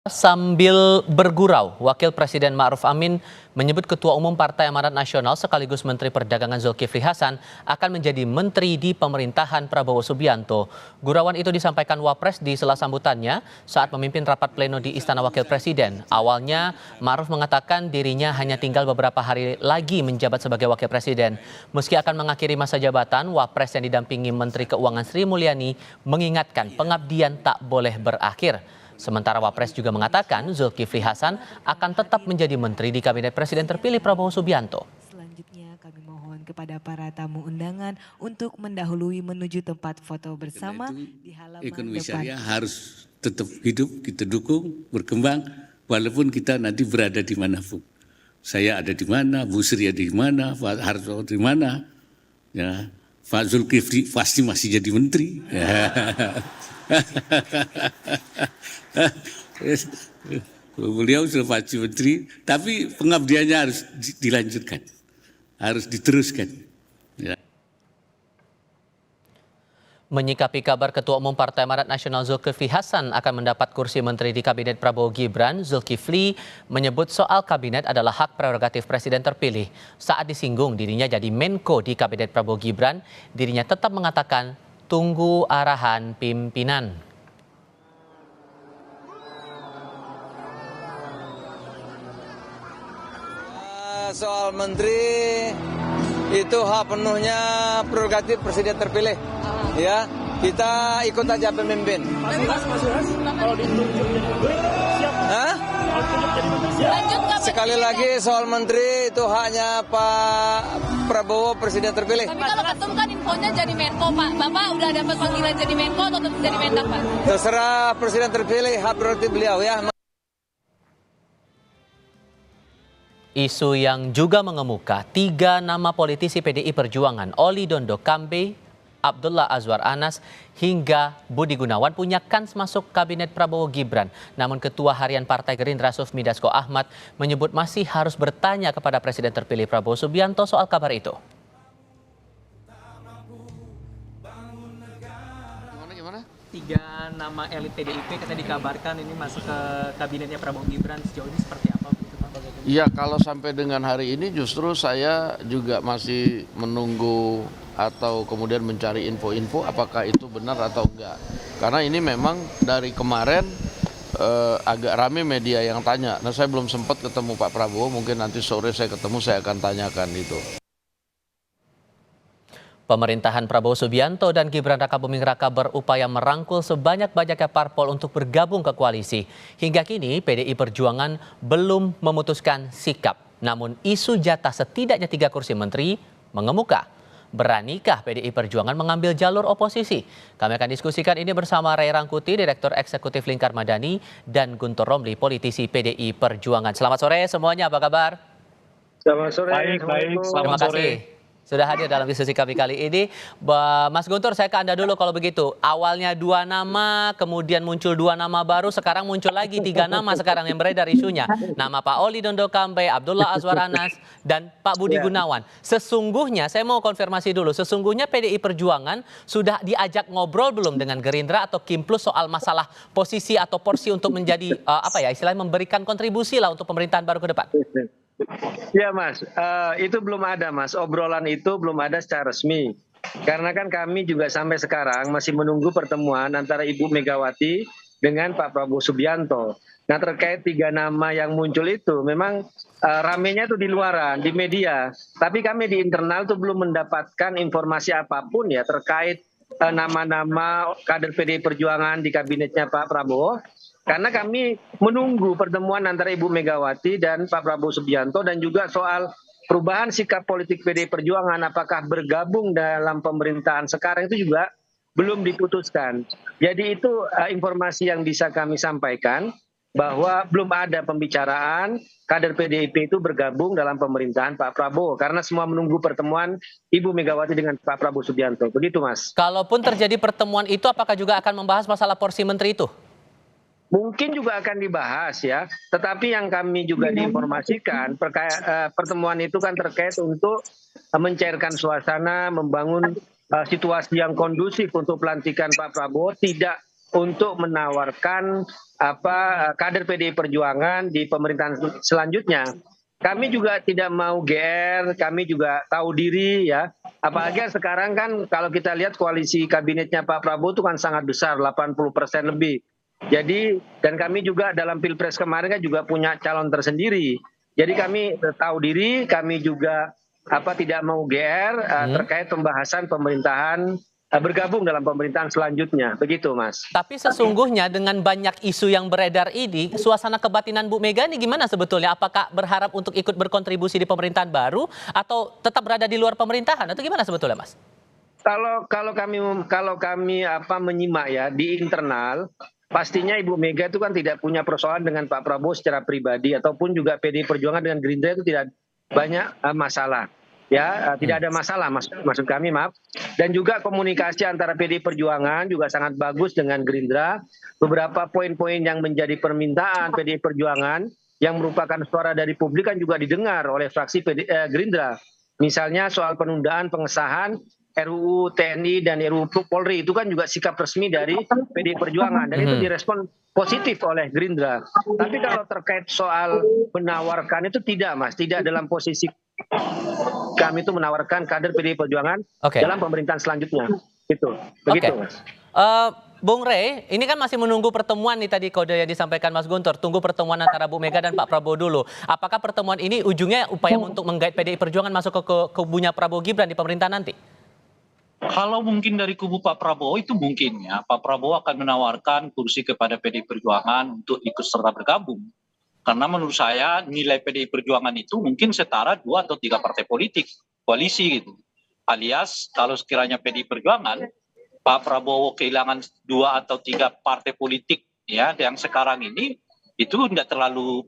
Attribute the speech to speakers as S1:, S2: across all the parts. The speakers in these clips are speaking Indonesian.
S1: Sambil bergurau, Wakil Presiden Ma'ruf Amin menyebut Ketua Umum Partai Amanat Nasional sekaligus Menteri Perdagangan Zulkifli Hasan akan menjadi menteri di pemerintahan Prabowo Subianto. Gurauan itu disampaikan Wapres di sela sambutannya saat memimpin rapat pleno di Istana Wakil Presiden. Awalnya, Ma'ruf mengatakan dirinya hanya tinggal beberapa hari lagi menjabat sebagai Wakil Presiden. Meski akan mengakhiri masa jabatan, Wapres yang didampingi Menteri Keuangan Sri Mulyani mengingatkan pengabdian tak boleh berakhir. Sementara Wapres juga mengatakan Zulkifli Hasan akan tetap menjadi menteri di Kabinet Presiden terpilih Prabowo Subianto.
S2: Selanjutnya kami mohon kepada para tamu undangan untuk mendahului menuju tempat foto bersama di halaman
S3: ekonomi
S2: depan.
S3: syariah harus tetap hidup, kita dukung, berkembang, walaupun kita nanti berada di manapun. Saya ada di mana, Bu Sri ada di mana, Pak Harto di mana, ya, Pak Zulkifli pasti masih jadi menteri. Ya. Beliau sudah pasti menteri, tapi pengabdiannya harus dilanjutkan, harus diteruskan. Ya.
S1: Menyikapi kabar Ketua Umum Partai Amanat Nasional Zulkifli Hasan akan mendapat kursi menteri di Kabinet Prabowo Gibran, Zulkifli menyebut soal kabinet adalah hak prerogatif Presiden terpilih. Saat disinggung dirinya jadi Menko di Kabinet Prabowo Gibran, dirinya tetap mengatakan tunggu arahan pimpinan.
S4: Soal menteri itu hak penuhnya prerogatif Presiden terpilih. Ya, kita ikut aja pemimpin. Kalau ditunjuk jadi menteri, siap. Hah? Sekali lagi soal menteri itu haknya Pak Prabowo Presiden terpilih.
S5: Tapi kalau ketum kan infonya jadi Menko, Pak. Bapak udah dapat panggilan jadi Menko atau tetap jadi Mendak, Pak?
S4: Terserah Presiden terpilih, hak prerogatif beliau ya.
S1: Isu yang juga mengemuka, 3 nama politisi PDI Perjuangan, Oli Dondo Kambe, Abdullah Azwar Anas, hingga Budi Gunawan punya kans masuk Kabinet Prabowo Gibran. Namun Ketua Harian Partai Gerindra Sufmi Dasko Ahmad menyebut masih harus bertanya kepada Presiden terpilih Prabowo Subianto soal kabar itu.
S6: Gimana? 3 nama elit PDIP katanya dikabarkan ini masuk ke kabinetnya Prabowo Gibran. Sejauh ini seperti apa?
S7: Iya, kalau sampai dengan hari ini justru saya juga masih menunggu atau kemudian mencari info-info apakah itu benar atau enggak. Karena ini memang dari kemarin agak rame media yang tanya. Nah, saya belum sempat ketemu Pak Prabowo, mungkin nanti sore saya ketemu saya akan tanyakan itu.
S1: Pemerintahan Prabowo Subianto dan Gibran Rakabuming Raka berupaya merangkul sebanyak-banyaknya parpol untuk bergabung ke koalisi. Hingga kini PDI Perjuangan belum memutuskan sikap. Namun isu jatah setidaknya 3 kursi menteri mengemuka. Beranikah PDI Perjuangan mengambil jalur oposisi? Kami akan diskusikan ini bersama Ray Rangkuti, Direktur Eksekutif Lingkar Madani, dan Guntur Romli, politisi PDI Perjuangan. Selamat sore semuanya, apa kabar?
S8: Selamat sore.
S1: Baik. Terima kasih sudah hadir dalam diskusi kami kali ini. Mas Guntur, saya ke Anda dulu kalau begitu. Awalnya 2 nama, kemudian muncul 2 nama baru, sekarang muncul lagi 3 nama sekarang yang beredar isunya. Nama Pak Oli Dondo Kambe, Abdullah Azwar Anas, dan Pak Budi Gunawan. Sesungguhnya, saya mau konfirmasi dulu, sesungguhnya PDI Perjuangan sudah diajak ngobrol belum dengan Gerindra atau Kim Plus soal masalah posisi atau porsi untuk menjadi, istilahnya memberikan kontribusi lah untuk pemerintahan baru ke depan?
S8: Ya Mas, itu belum ada Mas, obrolan itu belum ada secara resmi. Karena kan kami juga sampai sekarang masih menunggu pertemuan antara Ibu Megawati dengan Pak Prabowo Subianto. Nah, terkait 3 nama yang muncul itu memang ramenya itu di luaran, di media. Tapi kami di internal itu belum mendapatkan informasi apapun ya terkait nama-nama kader PDI Perjuangan di kabinetnya Pak Prabowo. Karena kami menunggu pertemuan antara Ibu Megawati dan Pak Prabowo Subianto dan juga soal perubahan sikap politik PDI Perjuangan apakah bergabung dalam pemerintahan sekarang itu juga belum diputuskan. Jadi itu informasi yang bisa kami sampaikan bahwa belum ada pembicaraan kader PDIP itu bergabung dalam pemerintahan Pak Prabowo karena semua menunggu pertemuan Ibu Megawati dengan Pak Prabowo Subianto. Begitu Mas.
S1: Kalaupun terjadi pertemuan itu, apakah juga akan membahas masalah porsi menteri itu?
S8: Mungkin juga akan dibahas ya, tetapi yang kami juga diinformasikan pertemuan itu kan terkait untuk mencairkan suasana, membangun situasi yang kondusif untuk pelantikan Pak Prabowo, tidak untuk menawarkan kader PDI Perjuangan di pemerintahan selanjutnya. Kami juga tidak mau GR, kami juga tahu diri ya. Apalagi sekarang kan kalau kita lihat koalisi kabinetnya Pak Prabowo itu kan sangat besar, 80% lebih. Jadi dan kami juga dalam Pilpres kemarin kan juga punya calon tersendiri. Jadi kami tahu diri, kami juga tidak mau GR terkait pembahasan pemerintahan bergabung dalam pemerintahan selanjutnya. Begitu, Mas.
S1: Tapi sesungguhnya dengan banyak isu yang beredar ini, suasana kebatinan Bu Mega ini gimana sebetulnya? Apakah berharap untuk ikut berkontribusi di pemerintahan baru atau tetap berada di luar pemerintahan atau gimana sebetulnya, Mas?
S8: Kalau kami menyimak ya di internal, pastinya Ibu Mega itu kan tidak punya persoalan dengan Pak Prabowo secara pribadi ataupun juga PDI Perjuangan dengan Gerindra itu tidak banyak masalah. Ya, tidak ada masalah maksud kami, maaf. Dan juga komunikasi antara PDI Perjuangan juga sangat bagus dengan Gerindra. Beberapa poin-poin yang menjadi permintaan PDI Perjuangan yang merupakan suara dari publik kan juga didengar oleh fraksi Gerindra. Misalnya soal penundaan pengesahan RUU TNI dan RUU Polri itu kan juga sikap resmi dari PDI Perjuangan dan itu direspon positif oleh Gerindra. Tapi kalau terkait soal menawarkan itu tidak, Mas, tidak dalam posisi kami itu menawarkan kader PDI Perjuangan dalam pemerintahan selanjutnya. Begitu, Mas.
S1: Bung Rey, ini kan masih menunggu pertemuan nih tadi kode yang disampaikan Mas Guntur. Tunggu pertemuan antara Bu Mega dan Pak Prabowo dulu. Apakah pertemuan ini ujungnya upaya untuk menggait PDI Perjuangan masuk ke kubunya Prabowo Gibran di pemerintahan nanti?
S9: Kalau mungkin dari kubu Pak Prabowo itu mungkin ya. Pak Prabowo akan menawarkan kursi kepada PDI Perjuangan untuk ikut serta bergabung. Karena menurut saya nilai PDI Perjuangan itu mungkin setara 2 atau 3 partai politik, koalisi gitu. Alias kalau sekiranya PDI Perjuangan, Pak Prabowo kehilangan 2 atau 3 partai politik ya yang sekarang ini itu tidak terlalu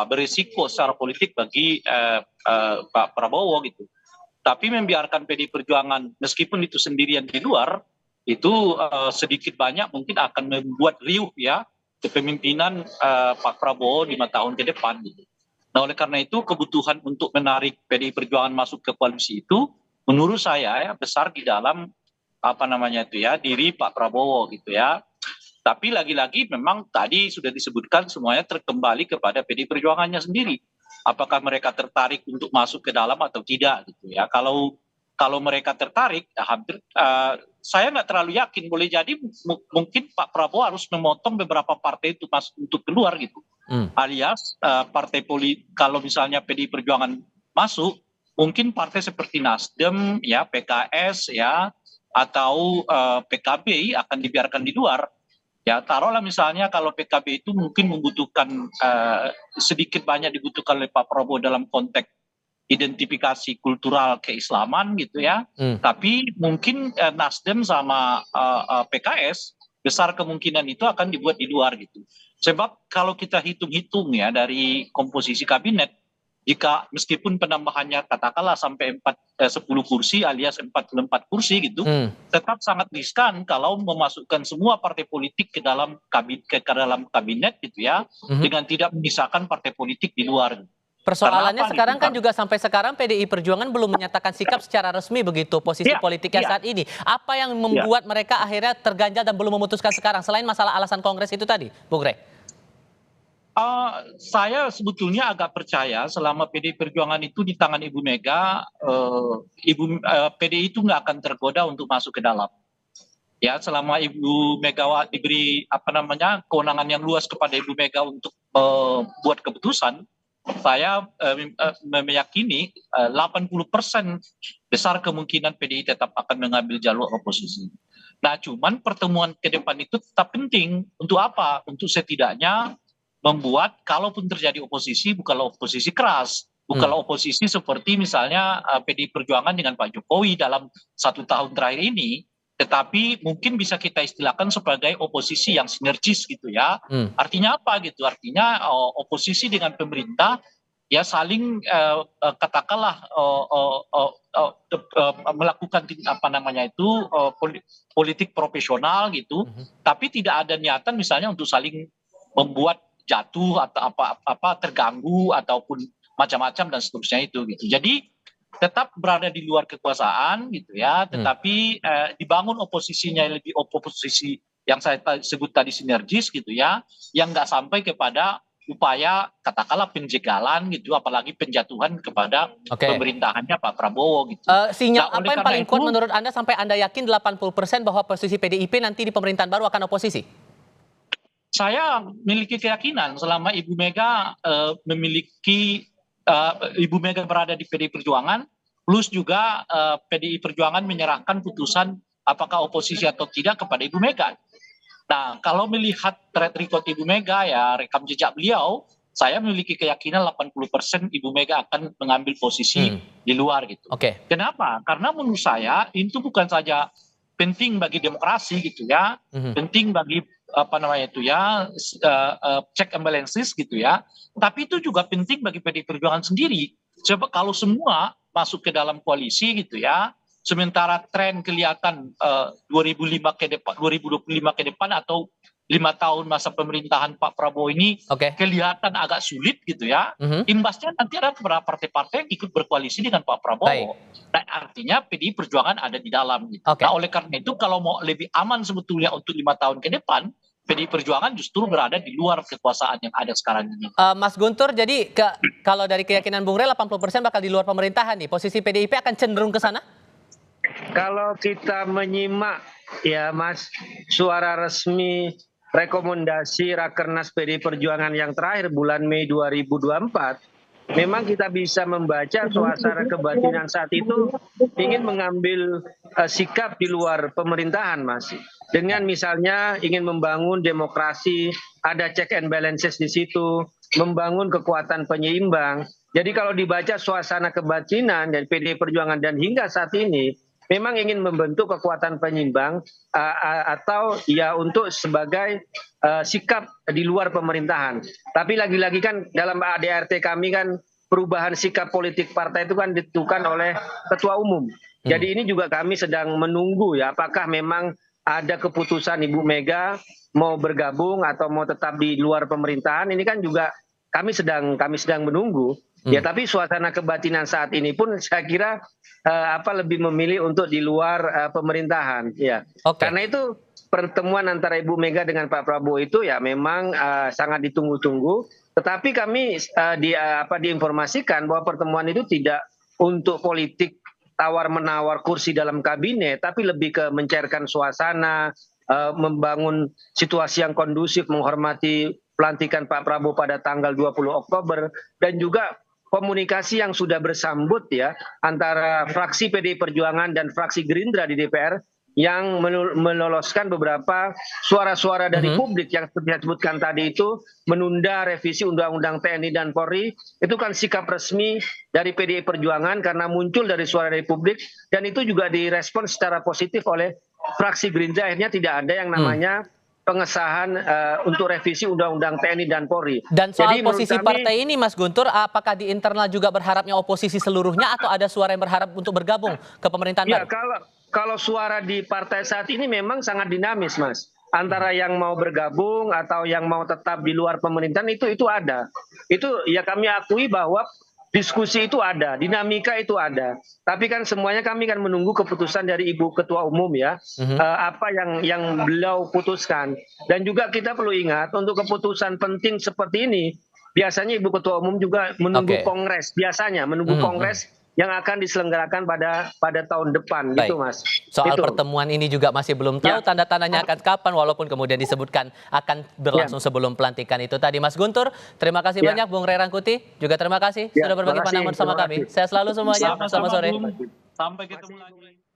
S9: berisiko secara politik bagi Pak Prabowo gitu. Tapi membiarkan PDI Perjuangan meskipun itu sendirian di luar itu sedikit banyak mungkin akan membuat riuh ya kepemimpinan Pak Prabowo 5 tahun ke depan gitu. Nah oleh karena itu kebutuhan untuk menarik PDI Perjuangan masuk ke koalisi itu menurut saya ya besar di dalam diri Pak Prabowo gitu ya. Tapi lagi-lagi memang tadi sudah disebutkan semuanya terkembali kepada PDI Perjuangannya sendiri. Apakah mereka tertarik untuk masuk ke dalam atau tidak gitu ya. Kalau mereka tertarik saya nggak terlalu yakin, boleh jadi mungkin Pak Prabowo harus memotong beberapa partai itu untuk keluar gitu. Alias partai politik kalau misalnya PDI Perjuangan masuk, mungkin partai seperti Nasdem ya, PKS ya atau PKB akan dibiarkan di luar. Ya taruhlah misalnya kalau PKB itu mungkin membutuhkan sedikit banyak dibutuhkan oleh Pak Prabowo dalam konteks identifikasi kultural keislaman gitu ya. Tapi mungkin Nasdem sama PKS besar kemungkinan itu akan dibuat di luar gitu. Sebab kalau kita hitung-hitung ya dari komposisi kabinet, jika meskipun penambahannya katakanlah sampai 10 kursi alias 44 kursi gitu, tetap sangat riskan kalau memasukkan semua partai politik ke dalam kabinet gitu ya, dengan tidak memisahkan partai politik di luar.
S1: Persoalannya sekarang kan juga sampai sekarang PDI Perjuangan belum menyatakan sikap secara resmi begitu posisi politiknya saat ini. Apa yang membuat mereka akhirnya terganjal dan belum memutuskan sekarang selain masalah alasan Kongres itu tadi, Bung Rey?
S9: Saya sebetulnya agak percaya selama PDI Perjuangan itu di tangan Ibu Mega, PDI itu nggak akan tergoda untuk masuk ke dalam. Ya, selama Ibu Megawati diberi kewenangan yang luas kepada Ibu Mega untuk buat keputusan, saya meyakini 80% besar kemungkinan PDI tetap akan mengambil jalur oposisi. Nah, cuman pertemuan ke depan itu tetap penting untuk apa? Untuk setidaknya membuat kalaupun terjadi oposisi bukanlah oposisi keras, bukanlah oposisi seperti misalnya PDI Perjuangan dengan Pak Jokowi dalam 1 tahun terakhir ini, tetapi mungkin bisa kita istilahkan sebagai oposisi yang sinergis gitu ya. Artinya apa gitu? Artinya oposisi dengan pemerintah ya saling katakanlah melakukan politik profesional gitu, tapi tidak ada niatan misalnya untuk saling membuat jatuh atau terganggu ataupun macam-macam dan seterusnya itu gitu. Jadi tetap berada di luar kekuasaan gitu ya, tetapi dibangun oposisinya lebih oposisi yang saya sebut tadi sinergis gitu ya, yang nggak sampai kepada upaya katakanlah penjegalan gitu, apalagi penjatuhan kepada pemerintahannya Pak Prabowo gitu.
S1: Sinyal
S9: Nah,
S1: apa yang paling kuat menurut Anda sampai Anda yakin 80% bahwa posisi PDIP nanti di pemerintahan baru akan oposisi?
S9: Saya memiliki keyakinan selama Ibu Mega Ibu Mega berada di PDI Perjuangan, plus juga PDI Perjuangan menyerahkan putusan apakah oposisi atau tidak kepada Ibu Mega. Nah, kalau melihat track record Ibu Mega ya rekam jejak beliau, saya memiliki keyakinan 80% Ibu Mega akan mengambil posisi di luar gitu. Kenapa? Karena menurut saya itu bukan saja penting bagi demokrasi gitu ya, penting bagi check and balances gitu ya, tapi itu juga penting bagi PDI Perjuangan sendiri. Coba kalau semua masuk ke dalam koalisi gitu ya, sementara tren kelihatan 2025 ke depan atau 5 tahun masa pemerintahan Pak Prabowo ini kelihatan agak sulit gitu ya. Imbasnya nanti ada beberapa partai-partai yang ikut berkoalisi dengan Pak Prabowo. Nah, artinya PDI Perjuangan ada di dalam gitu. Nah, oleh karena itu kalau mau lebih aman sebetulnya untuk 5 tahun ke depan, PDI Perjuangan justru berada di luar kekuasaan yang ada sekarang ini.
S1: Mas Guntur, jadi kalau dari keyakinan Bung Rey 80% bakal di luar pemerintahan nih, posisi PDIP akan cenderung ke sana?
S8: Kalau kita menyimak ya Mas, suara resmi rekomendasi Rakernas PDI Perjuangan yang terakhir bulan Mei 2024, memang kita bisa membaca suasana kebatinan saat itu ingin mengambil sikap di luar pemerintahan, Mas. Dengan misalnya ingin membangun demokrasi, ada check and balances di situ, membangun kekuatan penyeimbang. Jadi kalau dibaca suasana kebatinan dari PDI Perjuangan dan hingga saat ini, memang ingin membentuk kekuatan penyeimbang atau ya untuk sebagai sikap di luar pemerintahan. Tapi lagi-lagi kan dalam ADRT kami kan perubahan sikap politik partai itu kan ditentukan oleh ketua umum. Jadi ini juga kami sedang menunggu ya apakah memang ada keputusan Ibu Mega mau bergabung atau mau tetap di luar pemerintahan. Ini kan juga kami sedang menunggu. Ya tapi suasana kebatinan saat ini pun saya kira lebih memilih untuk di luar pemerintahan ya. Karena itu pertemuan antara Ibu Mega dengan Pak Prabowo itu ya memang sangat ditunggu-tunggu, tetapi kami diinformasikan bahwa pertemuan itu tidak untuk politik tawar-menawar kursi dalam kabinet, tapi lebih ke mencairkan suasana, membangun situasi yang kondusif, menghormati pelantikan Pak Prabowo pada tanggal 20 Oktober, dan juga komunikasi yang sudah bersambut ya antara fraksi PDI Perjuangan dan fraksi Gerindra di DPR yang meloloskan beberapa suara-suara dari publik yang seperti disebutkan tadi itu menunda revisi Undang-Undang TNI dan Polri. Itu kan sikap resmi dari PDI Perjuangan karena muncul dari suara dari publik dan itu juga direspon secara positif oleh fraksi Gerindra. Akhirnya tidak ada yang namanya pengesahan untuk revisi Undang-Undang TNI dan Polri.
S1: Dan soal posisi partai ini Mas Guntur, apakah di internal juga berharapnya oposisi seluruhnya atau ada suara yang berharap untuk bergabung ke pemerintahan baru?
S8: Kalau suara di partai saat ini memang sangat dinamis, Mas. Antara yang mau bergabung atau yang mau tetap di luar pemerintahan itu ada. Itu ya kami akui bahwa diskusi itu ada, dinamika itu ada. Tapi kan semuanya kami kan menunggu keputusan dari Ibu Ketua Umum ya. Apa yang beliau putuskan. Dan juga kita perlu ingat untuk keputusan penting seperti ini, biasanya Ibu Ketua Umum juga menunggu kongres, biasanya menunggu kongres yang akan diselenggarakan pada tahun depan. Gitu Mas.
S1: Soal pertemuan ini juga masih belum tahu tanda-tandanya akan kapan, walaupun kemudian disebutkan akan berlangsung sebelum pelantikan itu tadi. Mas Guntur, terima kasih banyak. Bung Rey Rangkuti juga terima kasih sudah berbagi pandangan bersama kami. Saya selalu semuanya. Selamat sore.
S9: Sampai ketemu lagi.